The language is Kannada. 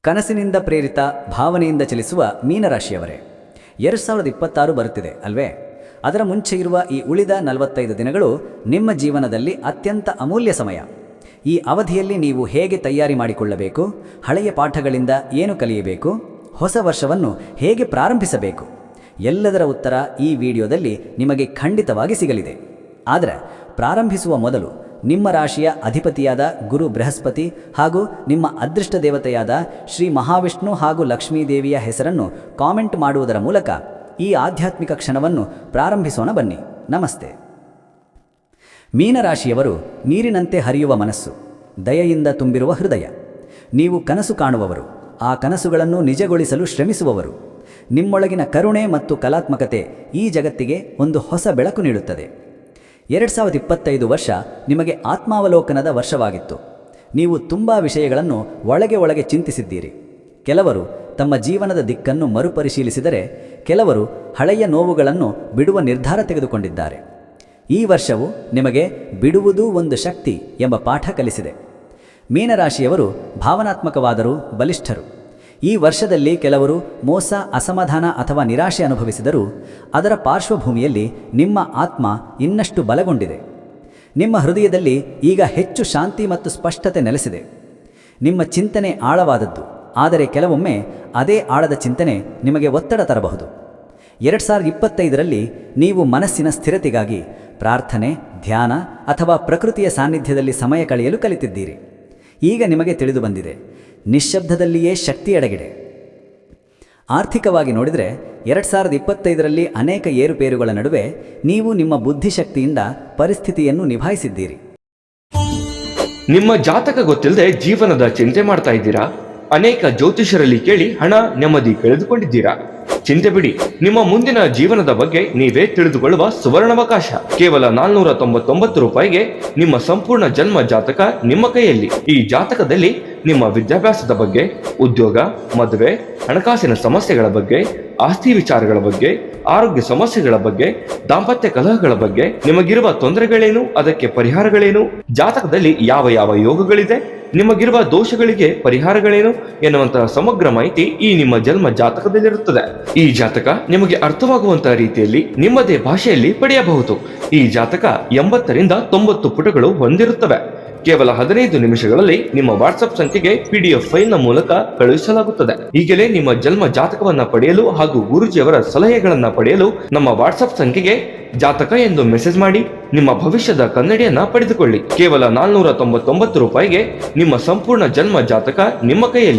ಕನಸಿನಿಂದ ಪ್ರೇರಿತ ಭಾವನೆಯಿಂದ ಚಲಿಸುವ ಮೀನರಾಶಿಯವರೇ, 2026 ಬರುತ್ತಿದೆ ಅಲ್ವೇ? ಅದರ ಮುಂಚೆ ಇರುವ ಈ ಉಳಿದ 45 ದಿನಗಳು ನಿಮ್ಮ ಜೀವನದಲ್ಲಿ ಅತ್ಯಂತ ಅಮೂಲ್ಯ ಸಮಯ. ಈ ಅವಧಿಯಲ್ಲಿ ನೀವು ಹೇಗೆ ತಯಾರಿ ಮಾಡಿಕೊಳ್ಳಬೇಕು, ಹಳೆಯ ಪಾಠಗಳಿಂದ ಏನು ಕಲಿಯಬೇಕು, ಹೊಸ ವರ್ಷವನ್ನು ಹೇಗೆ ಪ್ರಾರಂಭಿಸಬೇಕು, ಎಲ್ಲದರ ಉತ್ತರ ಈ ವಿಡಿಯೋದಲ್ಲಿ ನಿಮಗೆ ಖಂಡಿತವಾಗಿ ಸಿಗಲಿದೆ. ಆದರೆ ಪ್ರಾರಂಭಿಸುವ ಮೊದಲು ನಿಮ್ಮ ರಾಶಿಯ ಅಧಿಪತಿಯಾದ ಗುರು ಬೃಹಸ್ಪತಿ ಹಾಗೂ ನಿಮ್ಮ ಅದೃಷ್ಟ ದೇವತೆಯಾದ ಶ್ರೀ ಮಹಾವಿಷ್ಣು ಹಾಗೂ ಲಕ್ಷ್ಮೀದೇವಿಯ ಹೆಸರನ್ನು ಕಾಮೆಂಟ್ ಮಾಡುವುದರ ಮೂಲಕ ಈ ಆಧ್ಯಾತ್ಮಿಕ ಕ್ಷಣವನ್ನು ಪ್ರಾರಂಭಿಸೋಣ ಬನ್ನಿ. ನಮಸ್ತೆ. ಮೀನರಾಶಿಯವರು ನೀರಿನಂತೆ ಹರಿಯುವ ಮನಸ್ಸು, ದಯೆಯಿಂದ ತುಂಬಿರುವ ಹೃದಯ. ನೀವು ಕನಸು ಕಾಣುವವರು, ಆ ಕನಸುಗಳನ್ನು ನಿಜಗೊಳಿಸಲು ಶ್ರಮಿಸುವವರು. ನಿಮ್ಮೊಳಗಿನ ಕರುಣೆ ಮತ್ತು ಕಲಾತ್ಮಕತೆ ಈ ಜಗತ್ತಿಗೆ ಒಂದು ಹೊಸ ಬೆಳಕು ನೀಡುತ್ತದೆ. 2025 ವರ್ಷ ನಿಮಗೆ ಆತ್ಮಾವಲೋಕನದ ವರ್ಷವಾಗಿತ್ತು. ನೀವು ತುಂಬ ವಿಷಯಗಳನ್ನು ಒಳಗೆ ಚಿಂತಿಸಿದ್ದೀರಿ. ಕೆಲವರು ತಮ್ಮ ಜೀವನದ ದಿಕ್ಕನ್ನು ಮರುಪರಿಶೀಲಿಸಿದರೆ, ಕೆಲವರು ಹಳೆಯ ನೋವುಗಳನ್ನು ಬಿಡುವ ನಿರ್ಧಾರ ತೆಗೆದುಕೊಂಡಿದ್ದಾರೆ. ಈ ವರ್ಷವು ನಿಮಗೆ ಬಿಡುವುದು ಒಂದು ಶಕ್ತಿ ಎಂಬ ಪಾಠ ಕಲಿಸಿದೆ. ಮೀನರಾಶಿಯವರು ಭಾವನಾತ್ಮಕವಾದರೂ ಬಲಿಷ್ಠರು. ಈ ವರ್ಷದಲ್ಲಿ ಕೆಲವರು ಮೋಸ, ಅಸಮಾಧಾನ ಅಥವಾ ನಿರಾಶೆ ಅನುಭವಿಸಿದರೂ ಅದರ ಪಾರ್ಶ್ವಭೂಮಿಯಲ್ಲಿ ನಿಮ್ಮ ಆತ್ಮ ಇನ್ನಷ್ಟು ಬಲಗೊಂಡಿದೆ. ನಿಮ್ಮ ಹೃದಯದಲ್ಲಿ ಈಗ ಹೆಚ್ಚು ಶಾಂತಿ ಮತ್ತು ಸ್ಪಷ್ಟತೆ ನೆಲೆಸಿದೆ. ನಿಮ್ಮ ಚಿಂತನೆ ಆಳವಾದದ್ದು, ಆದರೆ ಕೆಲವೊಮ್ಮೆ ಅದೇ ಆಳದ ಚಿಂತನೆ ನಿಮಗೆ ಒತ್ತಡ ತರಬಹುದು. 2025ರಲ್ಲಿ ನೀವು ಮನಸ್ಸಿನ ಸ್ಥಿರತೆಗಾಗಿ ಪ್ರಾರ್ಥನೆ, ಧ್ಯಾನ ಅಥವಾ ಪ್ರಕೃತಿಯ ಸಾನ್ನಿಧ್ಯದಲ್ಲಿ ಸಮಯ ಕಳೆಯಲು ಕಲಿತಿದ್ದೀರಿ. ಈಗ ನಿಮಗೆ ತಿಳಿದು ಬಂದಿದೆ, ನಿಶ್ಶಬ್ದದಲ್ಲಿಯೇ ಶಕ್ತಿ ಅಡಗಿದೆ. ಆರ್ಥಿಕವಾಗಿ ನೋಡಿದರೆ 2025ರಲ್ಲಿ ಅನೇಕ ಏರುಪೇರುಗಳ ನಡುವೆ ನೀವು ನಿಮ್ಮ ಬುದ್ಧಿಶಕ್ತಿಯಿಂದ ಪರಿಸ್ಥಿತಿಯನ್ನು ನಿಭಾಯಿಸಿದ್ದೀರಿ. ನಿಮ್ಮ ಜಾತಕ ಗೊತ್ತಿಲ್ಲದೆ ಜೀವನದ ಚಿಂತೆ ಮಾಡ್ತಾ ಇದ್ದೀರಾ? ಅನೇಕ ಜ್ಯೋತಿಷರಲ್ಲಿ ಕೇಳಿ ಹಣ, ನೆಮ್ಮದಿ ಕಳೆದುಕೊಂಡಿದ್ದೀರಾ? ಚಿಂತೆ ಬಿಡಿ, ನಿಮ್ಮ ಮುಂದಿನ ಜೀವನದ ಬಗ್ಗೆ ನೀವೇ ತಿಳಿದುಕೊಳ್ಳುವ ಸುವರ್ಣಾವಕಾಶ. ಕೇವಲ 499 ರೂಪಾಯಿಗೆ ನಿಮ್ಮ ಸಂಪೂರ್ಣ ಜನ್ಮ ಜಾತಕ ನಿಮ್ಮ ಕೈಯಲ್ಲಿ. ಈ ಜಾತಕದಲ್ಲಿ ನಿಮ್ಮ ವಿದ್ಯಾಭ್ಯಾಸದ ಬಗ್ಗೆ, ಉದ್ಯೋಗ, ಮದುವೆ, ಹಣಕಾಸಿನ ಸಮಸ್ಯೆಗಳ ಬಗ್ಗೆ, ಆಸ್ತಿ ವಿಚಾರಗಳ ಬಗ್ಗೆ, ಆರೋಗ್ಯ ಸಮಸ್ಯೆಗಳ ಬಗ್ಗೆ, ದಾಂಪತ್ಯ ಕಲಹಗಳ ಬಗ್ಗೆ, ನಿಮಗಿರುವ ತೊಂದರೆಗಳೇನು, ಅದಕ್ಕೆ ಪರಿಹಾರಗಳೇನು, ಜಾತಕದಲ್ಲಿ ಯಾವ ಯಾವ ಯೋಗಗಳಿದೆ, ನಿಮಗಿರುವ ದೋಷಗಳಿಗೆ ಪರಿಹಾರಗಳೇನು ಎನ್ನುವಂತಹ ಸಮಗ್ರ ಮಾಹಿತಿ ಈ ನಿಮ್ಮ ಜನ್ಮ ಜಾತಕದಲ್ಲಿರುತ್ತದೆ. ಈ ಜಾತಕ ನಿಮಗೆ ಅರ್ಥವಾಗುವಂತಹ ರೀತಿಯಲ್ಲಿ ನಿಮ್ಮದೇ ಭಾಷೆಯಲ್ಲಿ ಪಡೆಯಬಹುದು. ಈ ಜಾತಕ 80ರಿಂದ 90 ಪುಟಗಳು ಹೊಂದಿರುತ್ತವೆ. ಕೇವಲ 15 ನಿಮಿಷಗಳಲ್ಲಿ ನಿಮ್ಮ ವಾಟ್ಸ್ಆಪ್ ಸಂಖ್ಯೆಗೆ PDF ಫೈಲ್ನ ಮೂಲಕ ಕಳುಹಿಸಲಾಗುತ್ತದೆ. ಈಗಲೇ ನಿಮ್ಮ ಜನ್ಮ ಜಾತಕವನ್ನ ಪಡೆಯಲು ಹಾಗೂ ಗುರುಜಿಯವರ ಸಲಹೆಗಳನ್ನ ಪಡೆಯಲು ನಮ್ಮ ವಾಟ್ಸ್ಆಪ್ ಸಂಖ್ಯೆಗೆ ಜಾತಕ ಎಂದು ಮೆಸೇಜ್ ಮಾಡಿ ನಿಮ್ಮ ಭವಿಷ್ಯದ ಕನ್ನಡಿಯನ್ನ ಪಡೆದುಕೊಳ್ಳಿ. ಕೇವಲ 499 ರೂಪಾಯಿಗೆ ನಿಮ್ಮ ಸಂಪೂರ್ಣ ಜನ್ಮ ಜಾತಕ ನಿಮ್ಮ ಕೈಯಲ್ಲಿ.